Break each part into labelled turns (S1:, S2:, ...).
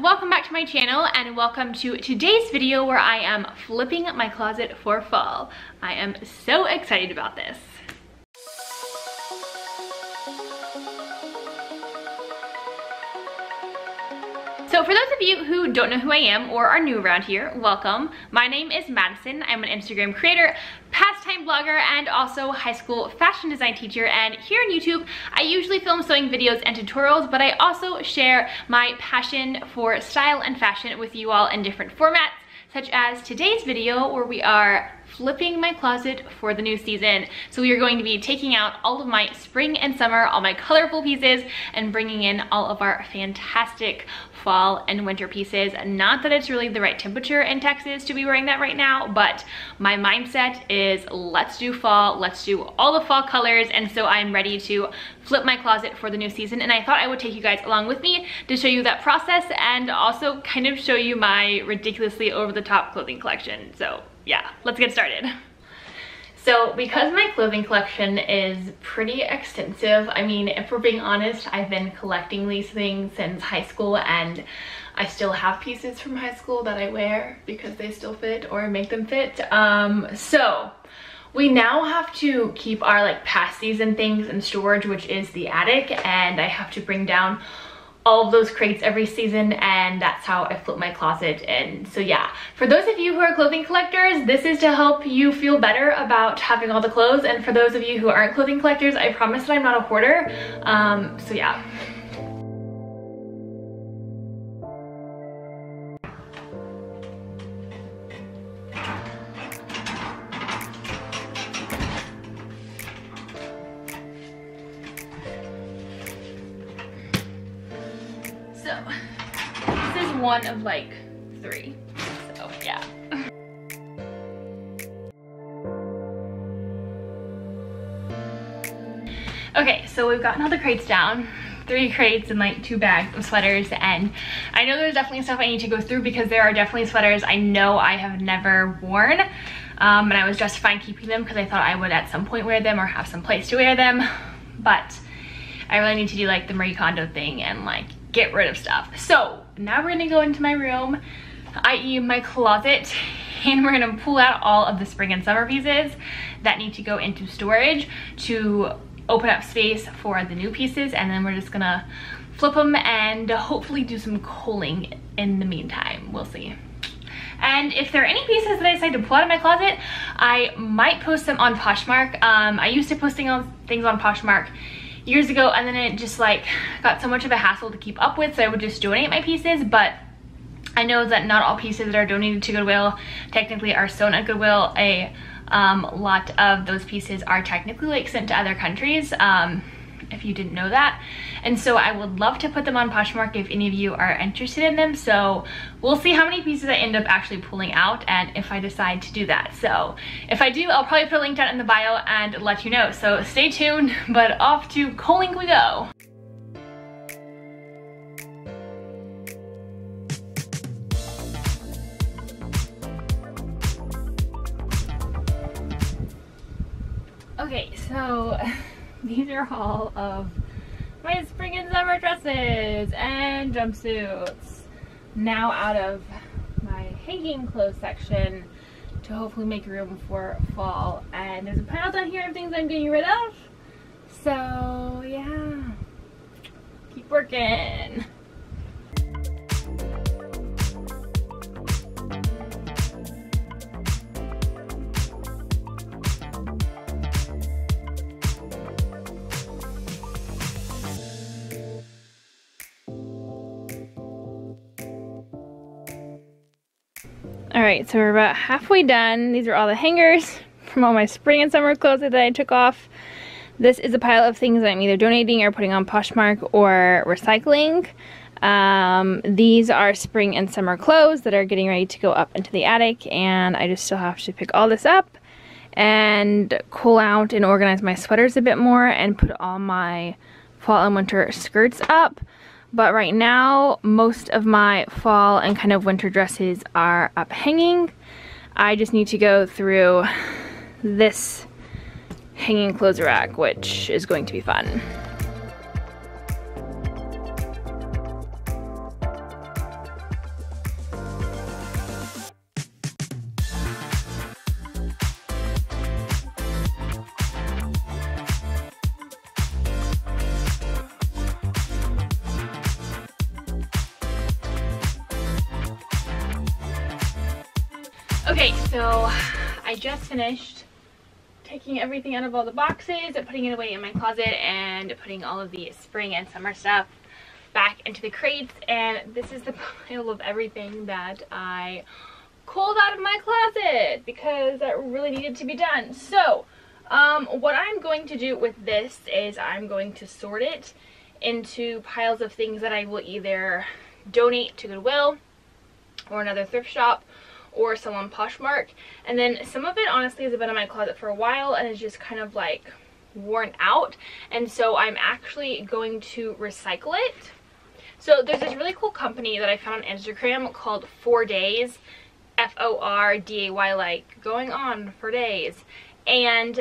S1: welcome back to my channel and welcome to today's video where I am flipping my closet for fall. I am so excited about this. So for those of you who don't know who I am or are new around here, welcome. My name is Madison. I'm an Instagram creator, pastime blogger, and also high school fashion design teacher. And here on YouTube, I usually film sewing videos and tutorials, but I also share my passion for style and fashion with you all in different formats, such as today's video where we are flipping my closet for the new season. So we are going to be taking out all of my spring and summer, all my colorful pieces, and bringing in all of our fantastic fall and winter pieces. Not that it's really the right temperature in Texas to be wearing that right now, but my mindset is let's do fall, let's do all the fall colors, and so I'm ready to flip my closet for the new season. And I thought I would take you guys along with me to show you that process and also kind of show you my ridiculously over-the-top clothing collection. So yeah, let's get started. So because my clothing collection is pretty extensive, I mean, if we're being honest, I've been collecting these things since high school, and I still have pieces from high school that I wear because they still fit or make them fit. So we now have to keep our like past season things in storage, which is the attic, and I have to bring down all of those crates every season, and that's how I flip my closet. And so yeah, for those of you who are clothing collectors, this is to help you feel better about having all the clothes, and for those of you who aren't clothing collectors, I promise that I'm not a hoarder. So yeah. So, this is one of like 3, so yeah. Okay, so we've gotten all the crates down. 3 crates and like 2 bags of sweaters, and I know there's definitely stuff I need to go through because there are definitely sweaters I know I have never worn, and I was justifying keeping them because I thought I would at some point wear them or have some place to wear them, but I really need to do like the Marie Kondo thing and like get rid of stuff. So now we're gonna go into my room, i.e. my closet, and we're gonna pull out all of the spring and summer pieces that need to go into storage to open up space for the new pieces, and then we're just gonna flip them and hopefully do some culling in the meantime. We'll see. And if there are any pieces that I decide to pull out of my closet, I might post them on Poshmark. I used to posting things on Poshmark years ago, and then it just like got so much of a hassle to keep up with, so I would just donate my pieces. But I know that not all pieces that are donated to Goodwill technically are sewn at Goodwill. A lot of those pieces are technically like sent to other countries, if you didn't know that. And so I would love to put them on Poshmark if any of you are interested in them. So we'll see how many pieces I end up actually pulling out and if I decide to do that. So if I do, I'll probably put a link down in the bio and let you know. So stay tuned, but off to culling we go. Okay, so these are all of my spring and summer dresses and jumpsuits now out of my hanging clothes section to hopefully make room for fall. And there's a pile down here of things I'm getting rid of. So yeah, keep working. Alright, so we're about halfway done. These are all the hangers from all my spring and summer clothes that I took off. This is a pile of things that I'm either donating or putting on Poshmark or recycling. These are spring and summer clothes that are getting ready to go up into the attic, and I just still have to pick all this up and cull out and organize my sweaters a bit more and put all my fall and winter skirts up. But right now, most of my fall and kind of winter dresses are up hanging. I just need to go through this hanging clothes rack, which is going to be fun. Okay, so I just finished taking everything out of all the boxes and putting it away in my closet and putting all of the spring and summer stuff back into the crates, and this is the pile of everything that I pulled out of my closet because that really needed to be done. So what I'm going to do with this is I'm going to sort it into piles of things that I will either donate to Goodwill or another thrift shop or sell on Poshmark, and then some of it honestly has been in my closet for a while and is just kind of like worn out, and so I'm actually going to recycle it. So there's this really cool company that I found on Instagram called 4 Days, F-O-R-D-A-Y, like going on for days. And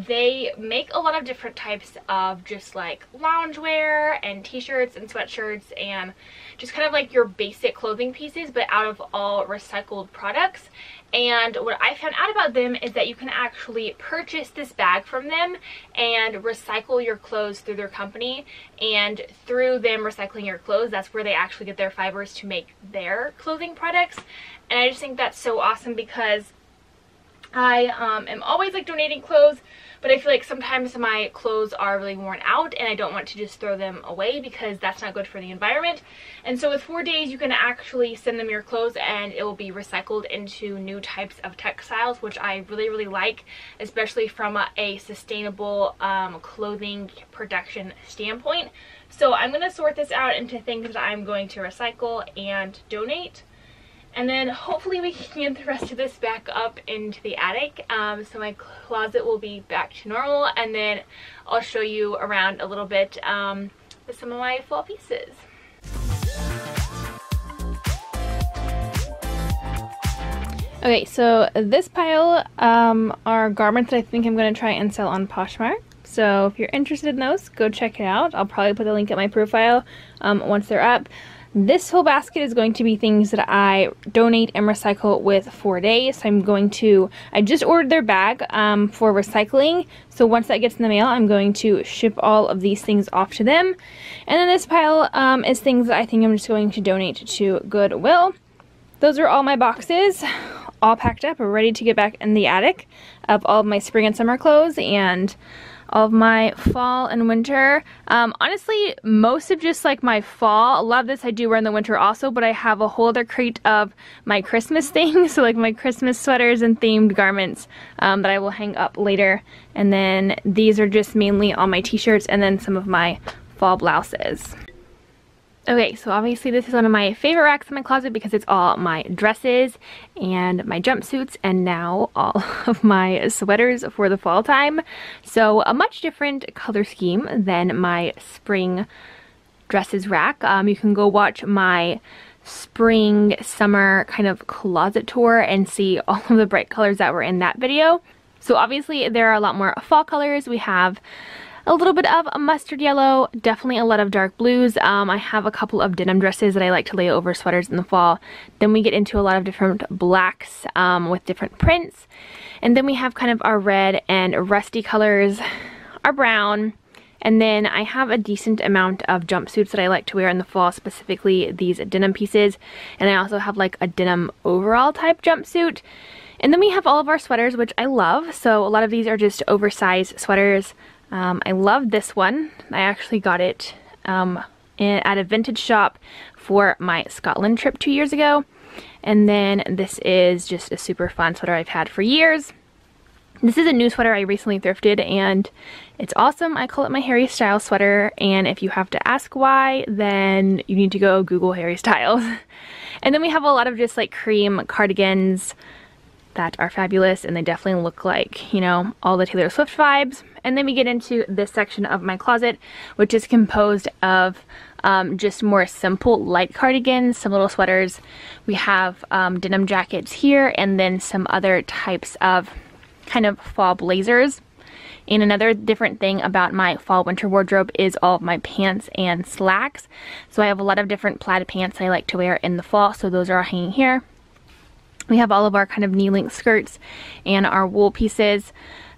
S1: they make a lot of different types of just like loungewear and t-shirts and sweatshirts and just kind of like your basic clothing pieces, but out of all recycled products. And what I found out about them is that you can actually purchase this bag from them and recycle your clothes through their company, and through them recycling your clothes, that's where they actually get their fibers to make their clothing products. And I just think that's so awesome because I am always like donating clothes, but I feel like sometimes my clothes are really worn out and I don't want to just throw them away because that's not good for the environment. And so with 4 Days you can actually send them your clothes and it will be recycled into new types of textiles, which I really like, especially from a sustainable clothing production standpoint. So I'm going to sort this out into things that I'm going to recycle and donate. And then hopefully we can get the rest of this back up into the attic, so my closet will be back to normal, and then I'll show you around a little bit with some of my fall pieces. Okay, so this pile are garments that I think I'm going to try and sell on Poshmark. So if you're interested in those, go check it out. I'll probably put the link at my profile once they're up. This whole basket is going to be things that I donate and recycle with 4 Days. So I just ordered their bag for recycling. So once that gets in the mail, I'm going to ship all of these things off to them. And then this pile is things that I think I'm just going to donate to Goodwill. Those are all my boxes, all packed up, ready to get back in the attic of all of my spring and summer clothes and all of my fall and winter. Honestly, most of just like my fall, a lot of this I do wear in the winter also, but I have a whole other crate of my Christmas things, so like my Christmas sweaters and themed garments that I will hang up later. And then these are just mainly all my t-shirts and then some of my fall blouses. Okay, so obviously this is one of my favorite racks in my closet because it's all my dresses and my jumpsuits and now all of my sweaters for the fall time. So a much different color scheme than my spring dresses rack. You can go watch my spring summer kind of closet tour and see all of the bright colors that were in that video. So obviously there are a lot more fall colors. We have a little bit of mustard yellow, definitely a lot of dark blues. I have a couple of denim dresses that I like to lay over sweaters in the fall. Then we get into a lot of different blacks with different prints. And then we have kind of our red and rusty colors, our brown. And then I have a decent amount of jumpsuits that I like to wear in the fall, specifically these denim pieces. And I also have like a denim overall type jumpsuit. And then we have all of our sweaters, which I love. So a lot of these are just oversized sweaters. I love this one. I actually got it at a vintage shop for my Scotland trip 2 years ago. And then this is just a super fun sweater I've had for years. This is a new sweater I recently thrifted and it's awesome. I call it my Harry Styles sweater, and if you have to ask why, then you need to go Google Harry Styles. And then we have a lot of just like cream cardigans that are fabulous, and they definitely look like, you know, all the Taylor Swift vibes. And then we get into this section of my closet, which is composed of just more simple light cardigans, some little sweaters. We have denim jackets here, and then some other types of kind of fall blazers. And another different thing about my fall winter wardrobe is all of my pants and slacks. So I have a lot of different plaid pants I like to wear in the fall, so those are all hanging here. We have all of our kind of knee-length skirts and our wool pieces.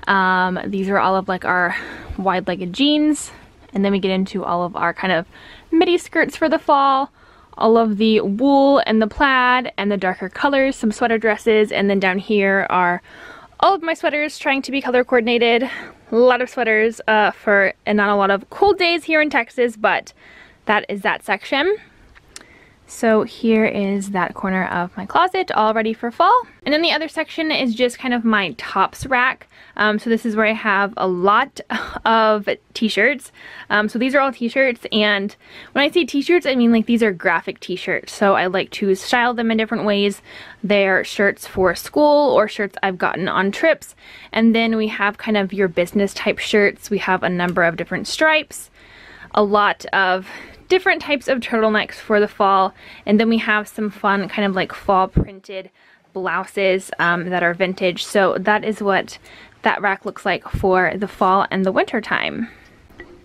S1: These are all of like our wide-legged jeans. And then we get into all of our kind of midi skirts for the fall, all of the wool and the plaid and the darker colors, some sweater dresses, and then down here are all of my sweaters trying to be color coordinated. A lot of sweaters and not a lot of cold days here in Texas, but that is that section. So here is that corner of my closet all ready for fall. And then the other section is just kind of my tops rack. So this is where I have a lot of t-shirts. So these are all t-shirts, and when I say t-shirts, I mean like these are graphic t-shirts. So I like to style them in different ways. They're shirts for school or shirts I've gotten on trips. And then we have kind of your business type shirts. We have a number of different stripes, a lot of different types of turtlenecks for the fall, and then we have some fun kind of like fall printed blouses that are vintage. So that is what that rack looks like for the fall and the winter time.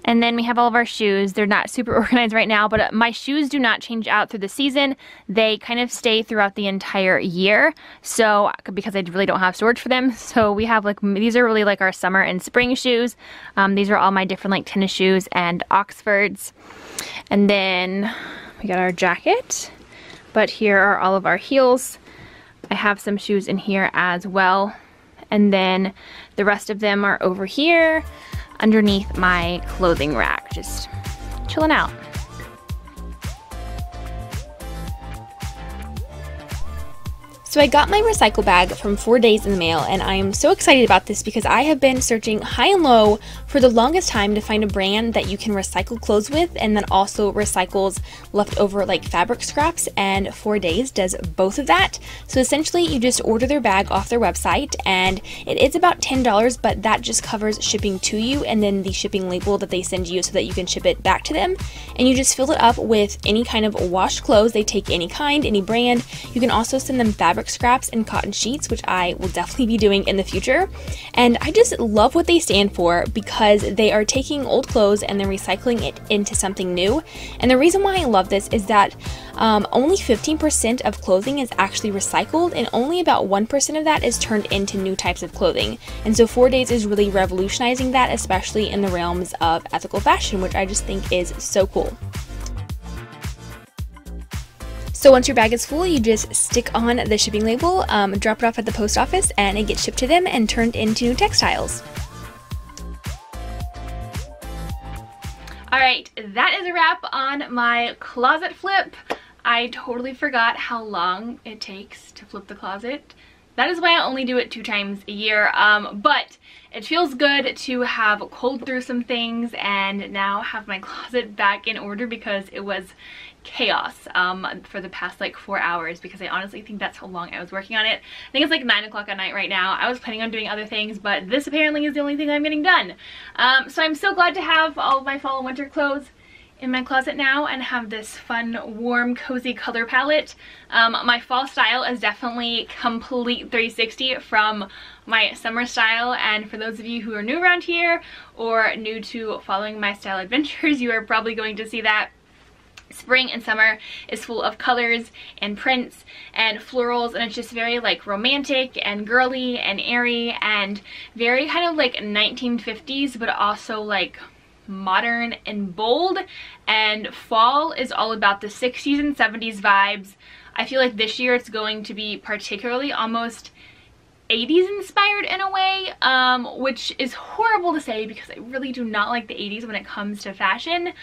S1: And then we have all of our shoes. They're not super organized right now, but my shoes do not change out through the season. They kind of stay throughout the entire year. So, because I really don't have storage for them. So we have like, these are really like our summer and spring shoes. These are all my different like tennis shoes and Oxfords. And then we got our jacket. But here are all of our heels. I have some shoes in here as well. And then the rest of them are over here underneath my clothing rack, just chilling out. So I got my recycle bag from 4 Days in the mail, and I am so excited about this because I have been searching high and low for the longest time to find a brand that you can recycle clothes with and then also recycles leftover like fabric scraps, and 4 Days does both of that. So essentially you just order their bag off their website, and it is about $10, but that just covers shipping to you and then the shipping label that they send you so that you can ship it back to them. And you just fill it up with any kind of washed clothes. They take any kind, any brand. You can also send them fabric scraps and cotton sheets, which I will definitely be doing in the future. And I just love what they stand for because they are taking old clothes and then recycling it into something new. And the reason why I love this is that only 15% of clothing is actually recycled, and only about 1% of that is turned into new types of clothing. And so 4 Days is really revolutionizing that, especially in the realms of ethical fashion, which I just think is so cool. So once your bag is full, you just stick on the shipping label, drop it off at the post office, and it gets shipped to them and turned into new textiles. Alright, that is a wrap on my closet flip. I totally forgot how long it takes to flip the closet. That is why I only do it 2 times a year, but it feels good to have culled through some things and now have my closet back in order because it was chaos for the past like 4 hours, because I honestly think that's how long I was working on it. I think it's like 9 o'clock at night right now. I was planning on doing other things, but this apparently is the only thing I'm getting done. So I'm so glad to have all of my fall and winter clothes in my closet now and have this fun, warm, cozy color palette. My fall style is definitely complete 360 from my summer style, and for those of you who are new around here or new to following my style adventures, you are probably going to see that spring and summer is full of colors and prints and florals, and it's just very like romantic and girly and airy and very kind of like 1950s, but also like modern and bold. And fall is all about the 60s and 70s vibes. I feel like this year it's going to be particularly almost 80s inspired in a way, which is horrible to say because I really do not like the 80s when it comes to fashion.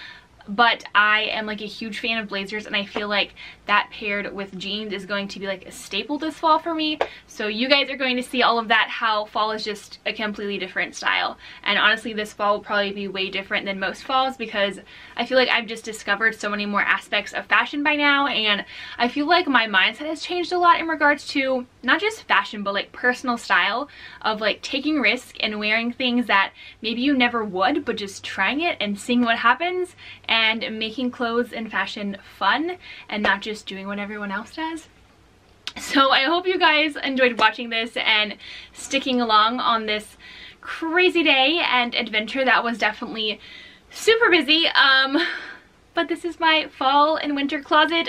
S1: But I am like a huge fan of blazers, and I feel like that paired with jeans is going to be like a staple this fall for me. So you guys are going to see all of that, how fall is just a completely different style. And honestly, this fall will probably be way different than most falls because I feel like I've just discovered so many more aspects of fashion by now, and I feel like my mindset has changed a lot in regards to not just fashion but like personal style, of like taking risk and wearing things that maybe you never would, but just trying it and seeing what happens, and making clothes and fashion fun and not just doing what everyone else does. So I hope you guys enjoyed watching this and sticking along on this crazy day and adventure that was definitely super busy. but this is my fall and winter closet.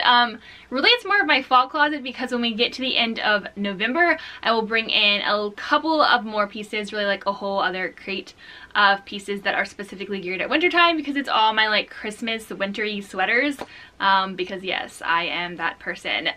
S1: Really it's more of my fall closet because when we get to the end of November, I will bring in a couple of more pieces, really like a whole other crate of pieces that are specifically geared at wintertime, because it's all my like Christmas wintry sweaters, because yes, I am that person.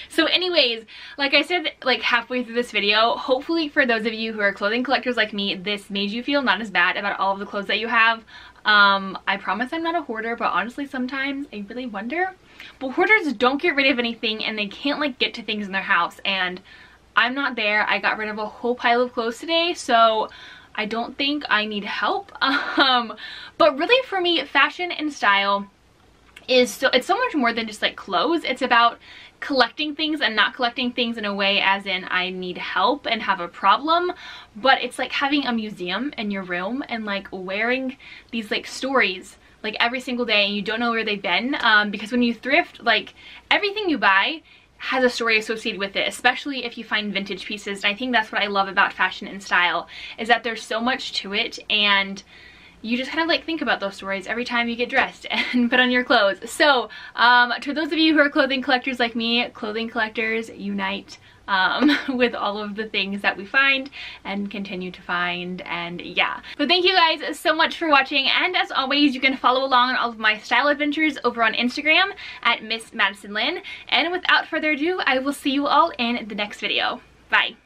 S1: So anyways, like I said, like halfway through this video, hopefully for those of you who are clothing collectors like me, this made you feel not as bad about all of the clothes that you have. I promise I'm not a hoarder, but honestly sometimes I really wonder. But hoarders don't get rid of anything, and they can't like get to things in their house, and I'm not there. I got rid of a whole pile of clothes today, so I don't think I need help. But really for me, fashion and style is it's so much more than just like clothes. It's about collecting things and not collecting things in a way as in I need help and have a problem, but it's like having a museum in your room and like wearing these like stories like every single day, and you don't know where they've been, because when you thrift, like everything you buy has a story associated with it, especially if you find vintage pieces. And I think that's what I love about fashion and style, is that there's so much to it, and you just kind of like think about those stories every time you get dressed and put on your clothes. So to those of you who are clothing collectors like me, clothing collectors unite with all of the things that we find and continue to find, and yeah. But thank you guys so much for watching, and as always, you can follow along on all of my style adventures over on Instagram at Miss Madison Lynn. And without further ado, I will see you all in the next video. Bye.